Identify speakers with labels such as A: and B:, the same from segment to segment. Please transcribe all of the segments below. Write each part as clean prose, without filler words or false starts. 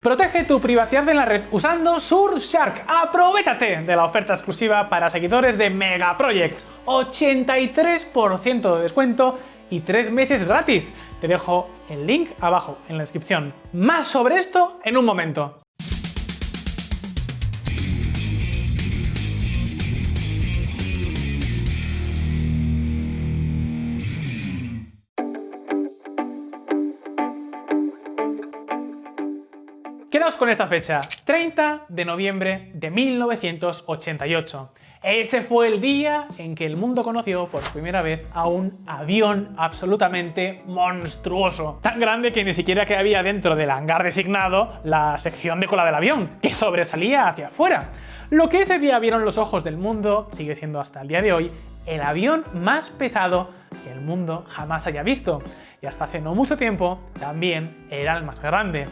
A: Protege tu privacidad en la red usando Surfshark. Aprovechate de la oferta exclusiva para seguidores de Megaprojects. 83% de descuento y 3 meses gratis. Te dejo el link abajo en la descripción. Más sobre esto en un momento. Quedaos con esta fecha, 30 de noviembre de 1988. Ese fue el día en que el mundo conoció por primera vez a un avión absolutamente monstruoso. Tan grande que ni siquiera cabía dentro del hangar designado la sección de cola del avión, que sobresalía hacia afuera. Lo que ese día vieron los ojos del mundo sigue siendo hasta el día de hoy el avión más pesado que el mundo jamás haya visto. Y hasta hace no mucho tiempo también era el más grande.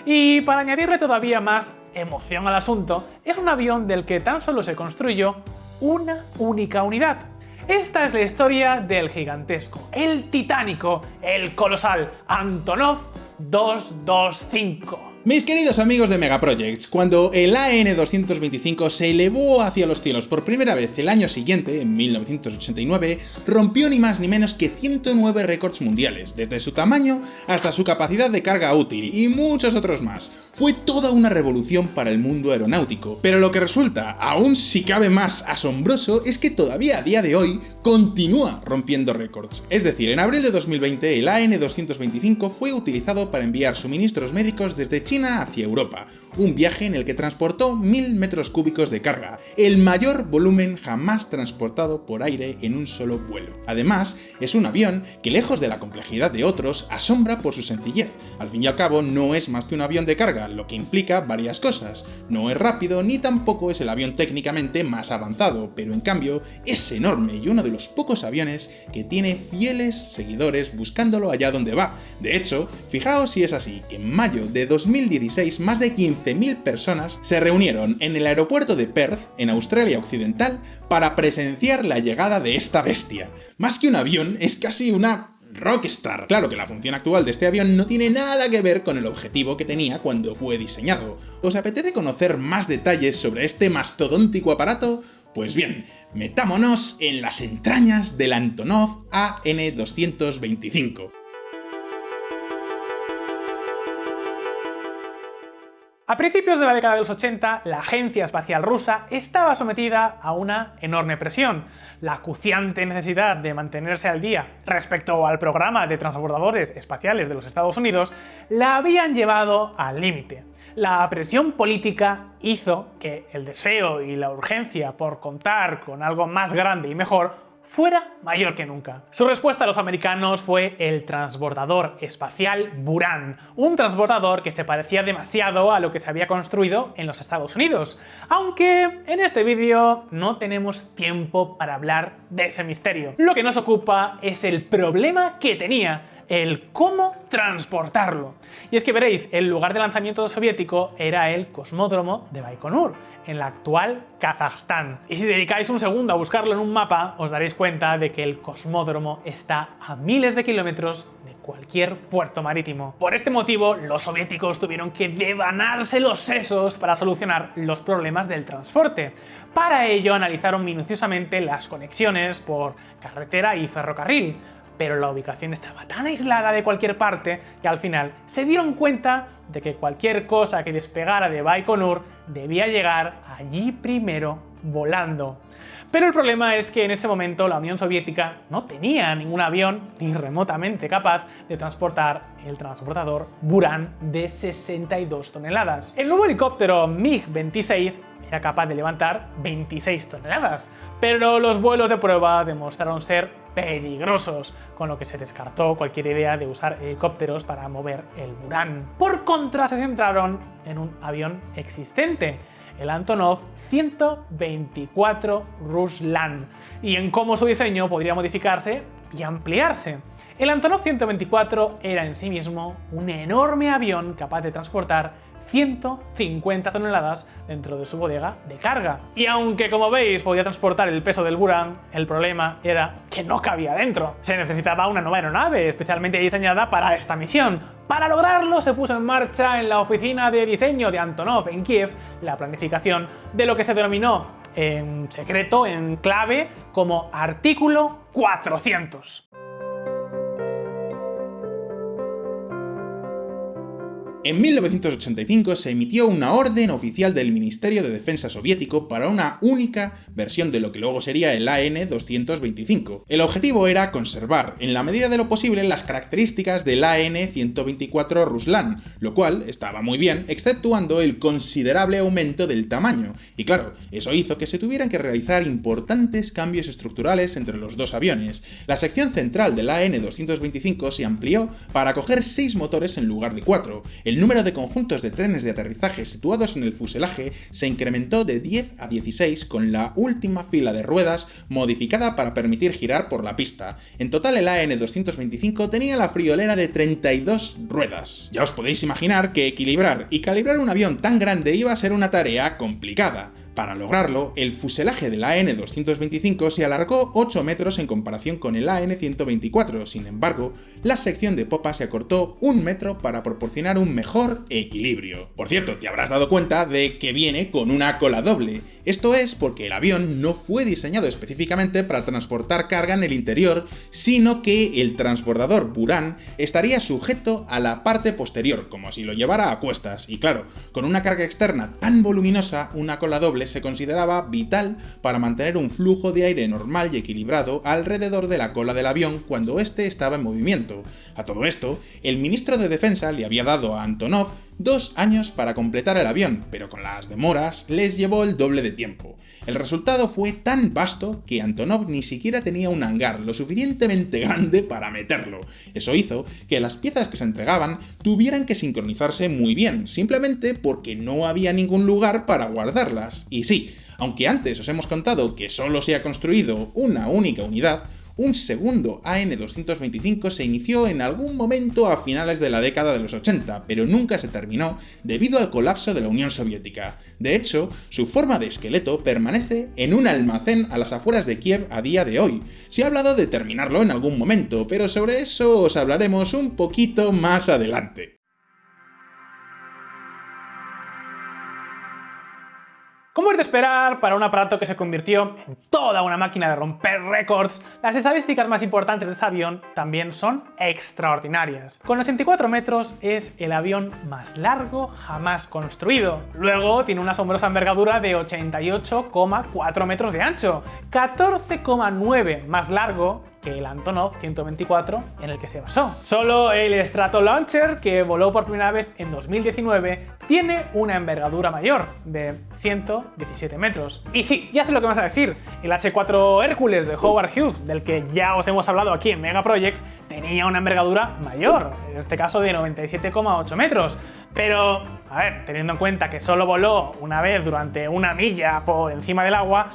A: Y para añadirle todavía más emoción al asunto, es un avión del que tan solo se construyó una única unidad. Esta es la historia del gigantesco, el titánico, el colosal Antonov 225.
B: Mis queridos amigos de Megaprojects, cuando el AN-225 se elevó hacia los cielos por primera vez el año siguiente, en 1989, rompió ni más ni menos que 109 récords mundiales, desde su tamaño hasta su capacidad de carga útil y muchos otros más. Fue toda una revolución para el mundo aeronáutico, pero lo que resulta aún si cabe más asombroso es que todavía a día de hoy continúa rompiendo récords. Es decir, en abril de 2020 el AN-225 fue utilizado para enviar suministros médicos desde China hacia Europa, un viaje en el que transportó 1000 metros cúbicos de carga, el mayor volumen jamás transportado por aire en un solo vuelo. Además, es un avión que, lejos de la complejidad de otros, asombra por su sencillez. Al fin y al cabo, no es más que un avión de carga, lo que implica varias cosas. No es rápido ni tampoco es el avión técnicamente más avanzado, pero en cambio es enorme y uno de los pocos aviones que tiene fieles seguidores buscándolo allá donde va. De hecho, fijaos si es así, que en mayo de 2016 más de 15.000 personas se reunieron en el aeropuerto de Perth, en Australia Occidental, para presenciar la llegada de esta bestia. Más que un avión, es casi una rockstar. Claro que la función actual de este avión no tiene nada que ver con el objetivo que tenía cuando fue diseñado. ¿Os apetece conocer más detalles sobre este mastodóntico aparato? Pues bien, metámonos en las entrañas del Antonov AN-225.
A: A principios de la década de los 80, la Agencia Espacial Rusa estaba sometida a una enorme presión. La acuciante necesidad de mantenerse al día respecto al programa de transbordadores espaciales de los Estados Unidos la habían llevado al límite. La presión política hizo que el deseo y la urgencia por contar con algo más grande y mejor fuera mayor que nunca. Su respuesta a los americanos fue el transbordador espacial Buran, un transbordador que se parecía demasiado a lo que se había construido en los Estados Unidos, aunque en este vídeo no tenemos tiempo para hablar de ese misterio. Lo que nos ocupa es el problema que tenía, el cómo transportarlo. Y es que veréis, el lugar de lanzamiento soviético era el cosmódromo de Baikonur, en la actual Kazajstán. Y si dedicáis un segundo a buscarlo en un mapa, os daréis cuenta de que el cosmódromo está a miles de kilómetros de cualquier puerto marítimo. Por este motivo, los soviéticos tuvieron que devanarse los sesos para solucionar los problemas del transporte. Para ello, analizaron minuciosamente las conexiones por carretera y ferrocarril, pero la ubicación estaba tan aislada de cualquier parte que al final se dieron cuenta de que cualquier cosa que despegara de Baikonur debía llegar allí primero volando. Pero el problema es que en ese momento la Unión Soviética no tenía ningún avión ni remotamente capaz de transportar el transportador Buran de 62 toneladas. El nuevo helicóptero MiG-26 era capaz de levantar 26 toneladas, pero los vuelos de prueba demostraron ser peligrosos, con lo que se descartó cualquier idea de usar helicópteros para mover el Buran. Por contra, se centraron en un avión existente, el Antonov 124 Ruslan, y en cómo su diseño podría modificarse y ampliarse. El Antonov 124 era en sí mismo un enorme avión capaz de transportar 150 toneladas dentro de su bodega de carga. Y aunque, como veis, podía transportar el peso del Buran, el problema era que no cabía dentro. Se necesitaba una nueva aeronave especialmente diseñada para esta misión, Para lograrlo se puso en marcha en la oficina de diseño de Antonov en Kiev la planificación de lo que se denominó en secreto, en clave, como Artículo 400.
B: En 1985 se emitió una orden oficial del Ministerio de Defensa soviético para una única versión de lo que luego sería el AN-225. El objetivo era conservar, en la medida de lo posible, las características del AN-124 Ruslan, lo cual estaba muy bien, exceptuando el considerable aumento del tamaño. Y claro, eso hizo que se tuvieran que realizar importantes cambios estructurales entre los dos aviones. La sección central del AN-225 se amplió para acoger 6 motores en lugar de 4. El número de conjuntos de trenes de aterrizaje situados en el fuselaje se incrementó de 10 a 16 con la última fila de ruedas modificada para permitir girar por la pista. En total el AN-225 tenía la friolera de 32 ruedas. Ya os podéis imaginar que equilibrar y calibrar un avión tan grande iba a ser una tarea complicada. Para lograrlo, el fuselaje del AN-225 se alargó 8 metros en comparación con el AN-124, sin embargo, la sección de popa se acortó 1 metro para proporcionar un mejor equilibrio. Por cierto, te habrás dado cuenta de que viene con una cola doble. Esto es porque el avión no fue diseñado específicamente para transportar carga en el interior, sino que el transbordador Buran estaría sujeto a la parte posterior, como si lo llevara a cuestas. Y claro, con una carga externa tan voluminosa, una cola doble se consideraba vital para mantener un flujo de aire normal y equilibrado alrededor de la cola del avión cuando éste estaba en movimiento. A todo esto, el ministro de Defensa le había dado a Antonov 2 años para completar el avión, pero con las demoras les llevó el doble de tiempo. El resultado fue tan vasto que Antonov ni siquiera tenía un hangar lo suficientemente grande para meterlo. Eso hizo que las piezas que se entregaban tuvieran que sincronizarse muy bien, simplemente porque no había ningún lugar para guardarlas. Y sí, aunque antes os hemos contado que solo se ha construido una única unidad, un segundo AN-225 se inició en algún momento a finales de la década de los 80, pero nunca se terminó debido al colapso de la Unión Soviética. De hecho, su forma de esqueleto permanece en un almacén a las afueras de Kiev a día de hoy. Se ha hablado de terminarlo en algún momento, pero sobre eso os hablaremos un poquito más adelante.
A: Como es de esperar, para un aparato que se convirtió en toda una máquina de romper récords, las estadísticas más importantes de este avión también son extraordinarias. Con 84 metros es el avión más largo jamás construido. Luego tiene una asombrosa envergadura de 88,4 metros de ancho, 14,9 más largo que el Antonov 124 en el que se basó. Solo el Stratolauncher, que voló por primera vez en 2019, tiene una envergadura mayor, de 117 metros. Y sí, ya sé lo que vas a decir, el H-4 Hércules de Howard Hughes, del que ya os hemos hablado aquí en Mega Projects, tenía una envergadura mayor, en este caso de 97,8 metros. Pero, a ver, teniendo en cuenta que solo voló una vez durante 1 milla por encima del agua,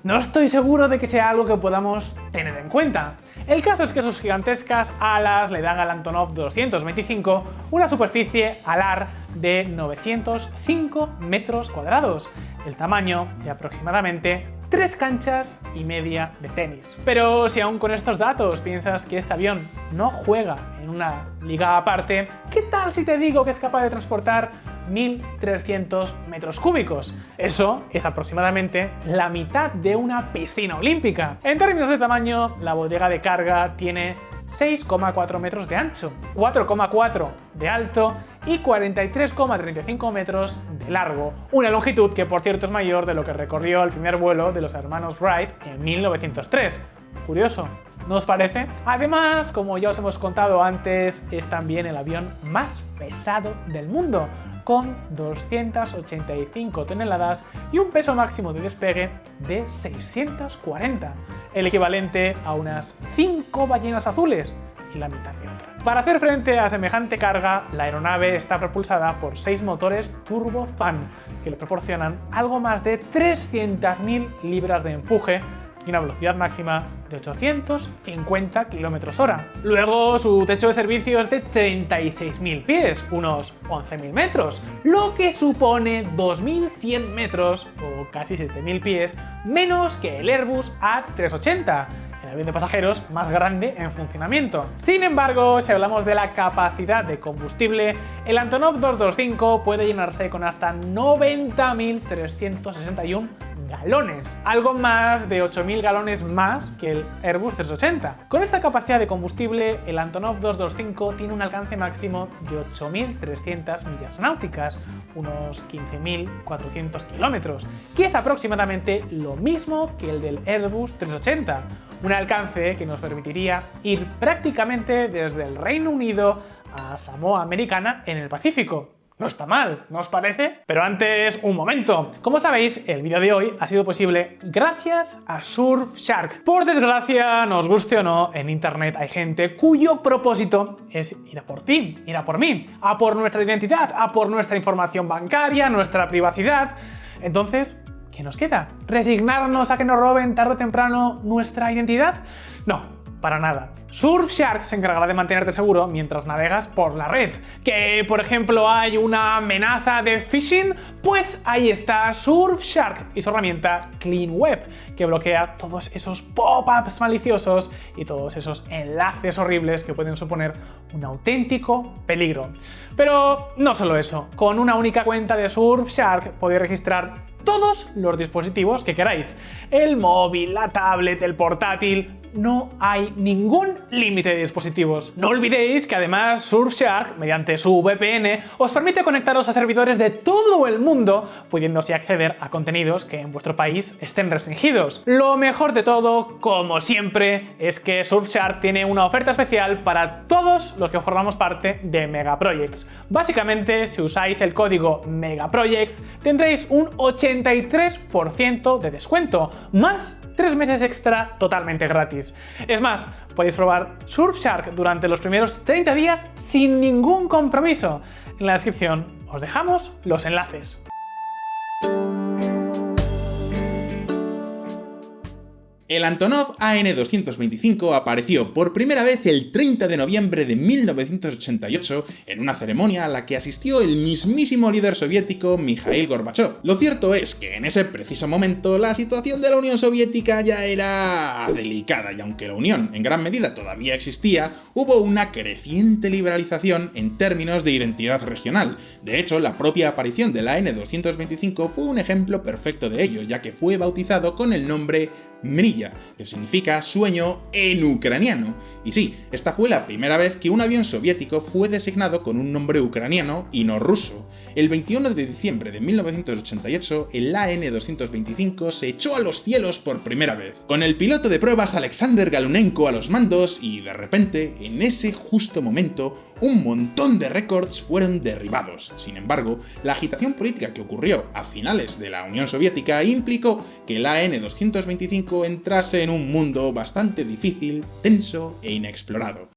A: no estoy seguro de que sea algo que podamos tener en cuenta. El caso es que sus gigantescas alas le dan al Antonov 225 una superficie alar de 905 metros cuadrados, el tamaño de aproximadamente 3 canchas y media de tenis. Pero si aún con estos datos piensas que este avión no juega en una liga aparte, ¿qué tal si te digo que es capaz de transportar 1.300 metros cúbicos? Eso es aproximadamente la mitad de una piscina olímpica. En términos de tamaño, la bodega de carga tiene 6,4 metros de ancho, 4,4 de alto y 43,35 metros de largo. Una longitud que, por cierto, es mayor de lo que recorrió el primer vuelo de los hermanos Wright en 1903. Curioso, ¿no os parece? Además, como ya os hemos contado antes, es también el avión más pesado del mundo, con 285 toneladas y un peso máximo de despegue de 640, el equivalente a unas 5 ballenas azules y la mitad de otra. Para hacer frente a semejante carga, la aeronave está propulsada por 6 motores turbofan, que le proporcionan algo más de 300.000 libras de empuje y una velocidad máxima de 850 km/h. Luego, su techo de servicio es de 36.000 pies, unos 11.000 metros, lo que supone 2.100 metros, o casi 7.000 pies, menos que el Airbus A380, el avión de pasajeros más grande en funcionamiento. Sin embargo, si hablamos de la capacidad de combustible, el Antonov 225 puede llenarse con hasta 90.361 galones, algo más de 8.000 galones más que el Airbus 380. Con esta capacidad de combustible, el Antonov 225 tiene un alcance máximo de 8.300 millas náuticas, unos 15.400 kilómetros, que es aproximadamente lo mismo que el del Airbus 380, un alcance que nos permitiría ir prácticamente desde el Reino Unido a Samoa Americana en el Pacífico. No está mal, ¿no os parece? Pero antes, un momento. Como sabéis, el vídeo de hoy ha sido posible gracias a Surfshark. Por desgracia, nos guste o no, en internet hay gente cuyo propósito es ir a por ti, ir a por mí, a por nuestra identidad, a por nuestra información bancaria, nuestra privacidad. Entonces, ¿qué nos queda? ¿Resignarnos a que nos roben tarde o temprano nuestra identidad? No, para nada. Surfshark se encargará de mantenerte seguro mientras navegas por la red. ¿Que, por ejemplo, hay una amenaza de phishing? Pues ahí está Surfshark y su herramienta CleanWeb, que bloquea todos esos pop-ups maliciosos y todos esos enlaces horribles que pueden suponer un auténtico peligro. Pero no solo eso, con una única cuenta de Surfshark podéis registrar todos los dispositivos que queráis. El móvil, la tablet, el portátil. No hay ningún límite de dispositivos. No olvidéis que además Surfshark, mediante su VPN, os permite conectaros a servidores de todo el mundo, pudiendo así acceder a contenidos que en vuestro país estén restringidos. Lo mejor de todo, como siempre, es que Surfshark tiene una oferta especial para todos los que formamos parte de Megaprojects. Básicamente, si usáis el código Megaprojects, tendréis un 83% de descuento, más 3 meses extra totalmente gratis. Es más, podéis probar Surfshark durante los primeros 30 días sin ningún compromiso. En la descripción os dejamos los enlaces.
B: El Antonov AN-225 apareció por primera vez el 30 de noviembre de 1988 en una ceremonia a la que asistió el mismísimo líder soviético Mikhail Gorbachev. Lo cierto es que en ese preciso momento la situación de la Unión Soviética ya era delicada y aunque la Unión en gran medida todavía existía, hubo una creciente liberalización en términos de identidad regional. De hecho, la propia aparición del AN-225 fue un ejemplo perfecto de ello, ya que fue bautizado con el nombre Mrija, que significa sueño en ucraniano. Y sí, esta fue la primera vez que un avión soviético fue designado con un nombre ucraniano y no ruso. El 21 de diciembre de 1988, el AN-225 se echó a los cielos por primera vez, con el piloto de pruebas Alexander Galunenko a los mandos y, de repente, en ese justo momento, un montón de récords fueron derribados. Sin embargo, la agitación política que ocurrió a finales de la Unión Soviética implicó que el AN-225 entrase en un mundo bastante difícil, tenso e inexplorado.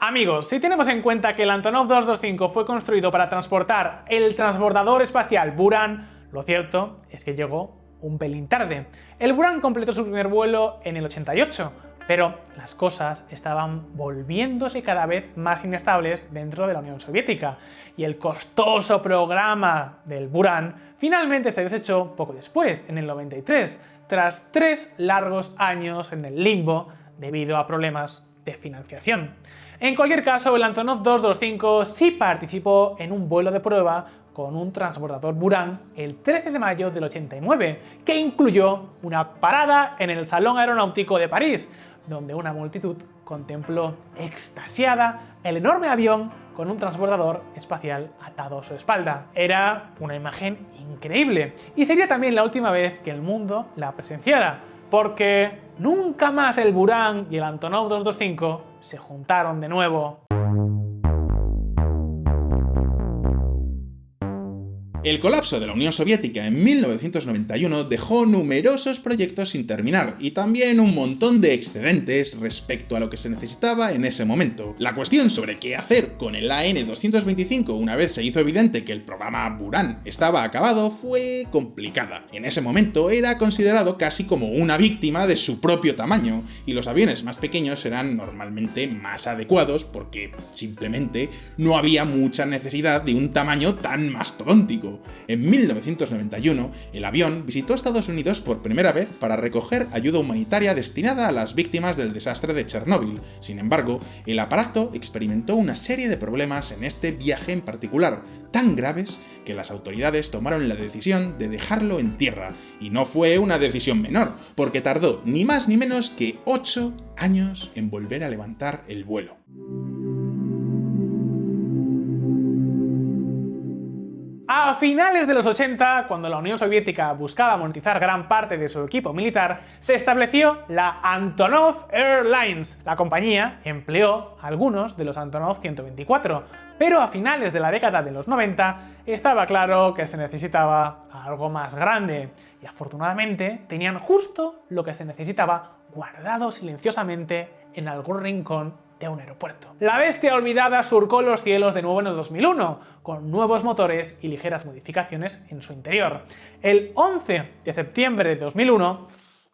A: Amigos, si tenemos en cuenta que el Antonov 225 fue construido para transportar el transbordador espacial Buran, lo cierto es que llegó un pelín tarde. El Buran completó su primer vuelo en el 88, pero las cosas estaban volviéndose cada vez más inestables dentro de la Unión Soviética, y el costoso programa del Buran finalmente se desechó poco después, en el 93, tras 3 largos años en el limbo debido a problemas de financiación. En cualquier caso, el Antonov 225 sí participó en un vuelo de prueba con un transbordador Buran el 13 de mayo del 89, que incluyó una parada en el Salón Aeronáutico de París, donde una multitud contempló extasiada el enorme avión con un transbordador espacial atado a su espalda. Era una imagen increíble, y sería también la última vez que el mundo la presenciara, porque nunca más el Buran y el Antonov 225 se juntaron de nuevo.
B: El colapso de la Unión Soviética en 1991 dejó numerosos proyectos sin terminar y también un montón de excedentes respecto a lo que se necesitaba en ese momento. La cuestión sobre qué hacer con el AN-225 una vez se hizo evidente que el programa Buran estaba acabado fue complicada. En ese momento era considerado casi como una víctima de su propio tamaño y los aviones más pequeños eran normalmente más adecuados porque simplemente no había mucha necesidad de un tamaño tan mastodóntico. mundo. En 1991, el avión visitó Estados Unidos por primera vez para recoger ayuda humanitaria destinada a las víctimas del desastre de Chernóbil. Sin embargo, el aparato experimentó una serie de problemas en este viaje en particular, tan graves que las autoridades tomaron la decisión de dejarlo en tierra. Y no fue una decisión menor, porque tardó ni más ni menos que 8 años en volver a levantar el vuelo.
A: A finales de los 80, cuando la Unión Soviética buscaba monetizar gran parte de su equipo militar, se estableció la Antonov Airlines. La compañía empleó algunos de los Antonov 124, pero a finales de la década de los 90 estaba claro que se necesitaba algo más grande, y afortunadamente tenían justo lo que se necesitaba guardado silenciosamente en algún rincón de un aeropuerto. La bestia olvidada surcó los cielos de nuevo en el 2001, con nuevos motores y ligeras modificaciones en su interior. El 11 de septiembre de 2001,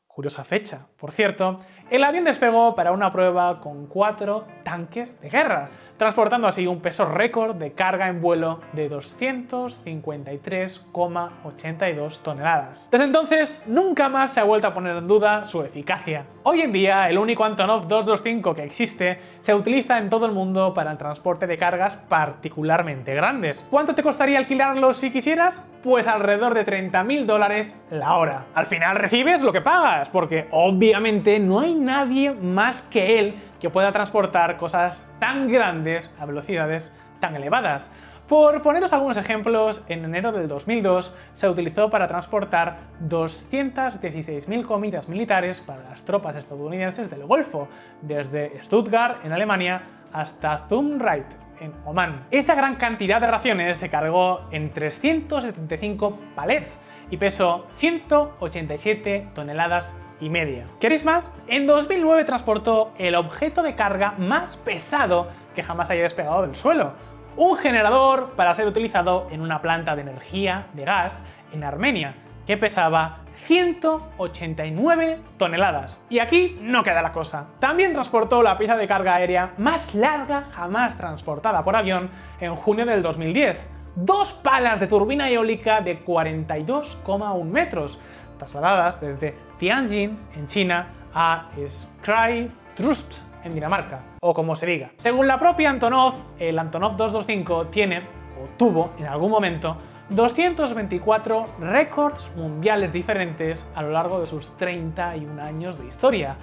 A: curiosa fecha, por cierto, el avión despegó para una prueba con 4 tanques de guerra, transportando así un peso récord de carga en vuelo de 253,82 toneladas. Desde entonces, nunca más se ha vuelto a poner en duda su eficacia. Hoy en día, el único Antonov 225 que existe se utiliza en todo el mundo para el transporte de cargas particularmente grandes. ¿Cuánto te costaría alquilarlo si quisieras? Pues alrededor de $30.000 la hora. Al final recibes lo que pagas, porque obviamente no hay nadie más que él que pueda transportar cosas tan grandes a velocidades tan elevadas. Por poneros algunos ejemplos, en enero del 2002 se utilizó para transportar 216.000 comidas militares para las tropas estadounidenses del Golfo, desde Stuttgart, en Alemania, hasta Zumrait, en Omán. Esta gran cantidad de raciones se cargó en 375 palets y pesó 187 toneladas y media. ¿Queréis más? En 2009 transportó el objeto de carga más pesado que jamás haya despegado del suelo, un generador para ser utilizado en una planta de energía de gas en Armenia, que pesaba 189 toneladas. Y aquí no queda la cosa. También transportó la pieza de carga aérea más larga jamás transportada por avión en junio del 2010. 2 palas de turbina eólica de 42,1 metros, trasladadas desde Tianjin, en China, a Skrytrust, en Dinamarca, o como se diga. Según la propia Antonov, el Antonov 225 tiene, o tuvo en algún momento, 224 récords mundiales diferentes a lo largo de sus 31 años de historia,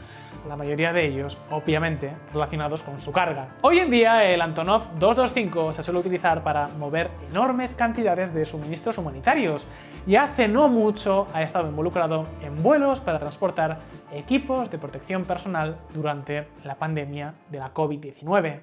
A: la mayoría de ellos, obviamente, relacionados con su carga. Hoy en día, el Antonov 225 se suele utilizar para mover enormes cantidades de suministros humanitarios, y hace no mucho ha estado involucrado en vuelos para transportar equipos de protección personal durante la pandemia de la COVID-19.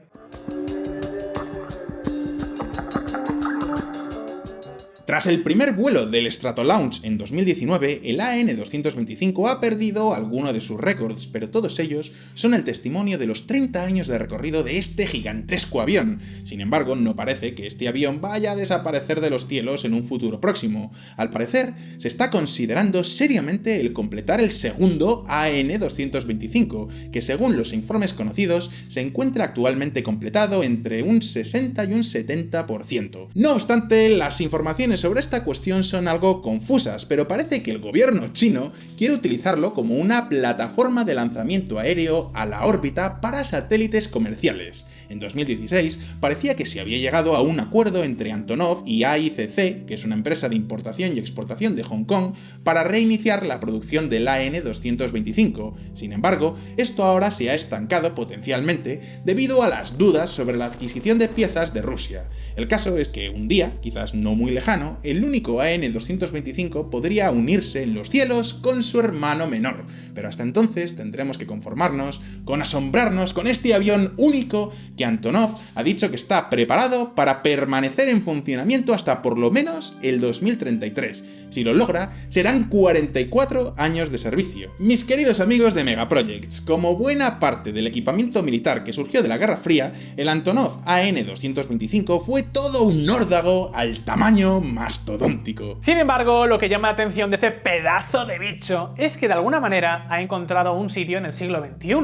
B: Tras el primer vuelo del Stratolaunch en 2019, el AN225 ha perdido alguno de sus récords, pero todos ellos son el testimonio de los 30 años de recorrido de este gigantesco avión. Sin embargo, no parece que este avión vaya a desaparecer de los cielos en un futuro próximo. Al parecer, se está considerando seriamente el completar el segundo AN225, que según los informes conocidos, se encuentra actualmente completado entre un 60 y un 70%. No obstante, las informaciones sobre esta cuestión son algo confusas, pero parece que el gobierno chino quiere utilizarlo como una plataforma de lanzamiento aéreo a la órbita para satélites comerciales. En 2016 parecía que se había llegado a un acuerdo entre Antonov y AICC, que es una empresa de importación y exportación de Hong Kong, para reiniciar la producción del AN225. Sin embargo, esto ahora se ha estancado potencialmente debido a las dudas sobre la adquisición de piezas de Rusia. El caso es que un día, quizás no muy lejano, el único AN225 podría unirse en los cielos con su hermano menor, pero hasta entonces tendremos que conformarnos con asombrarnos con este avión único que Antonov ha dicho que está preparado para permanecer en funcionamiento hasta por lo menos el 2033. Si lo logra, serán 44 años de servicio. Mis queridos amigos de Megaprojects, como buena parte del equipamiento militar que surgió de la Guerra Fría, el Antonov AN225 fue todo un órdago al tamaño mastodóntico.
A: Sin embargo, lo que llama la atención de este pedazo de bicho es que de alguna manera ha encontrado un sitio en el siglo XXI,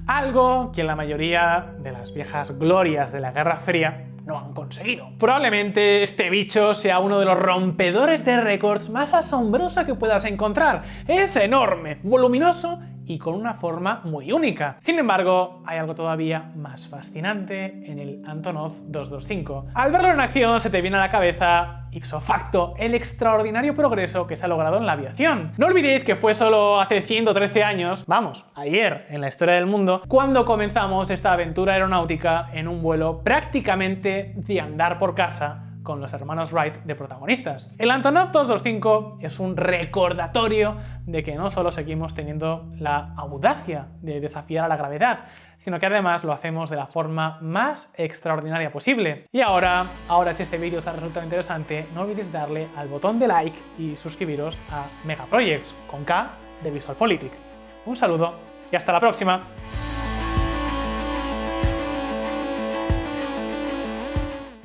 A: algo que en la mayoría de las viejas glorias de la Guerra Fría no han conseguido. Probablemente este bicho sea uno de los rompedores de récords más asombroso que puedas encontrar. Es enorme, voluminoso y con una forma muy única. Sin embargo, hay algo todavía más fascinante en el Antonov 225. Al verlo en acción se te viene a la cabeza, ipso facto, el extraordinario progreso que se ha logrado en la aviación. No olvidéis que fue solo hace 113 años, vamos, ayer en la historia del mundo, cuando comenzamos esta aventura aeronáutica en un vuelo prácticamente de andar por casa con los hermanos Wright de protagonistas. El Antonov 225 es un recordatorio de que no solo seguimos teniendo la audacia de desafiar a la gravedad, sino que además lo hacemos de la forma más extraordinaria posible. Y ahora si este vídeo os ha resultado interesante, no olvidéis darle al botón de like y suscribiros a Megaprojects, con K de VisualPolitik. Un saludo y hasta la próxima.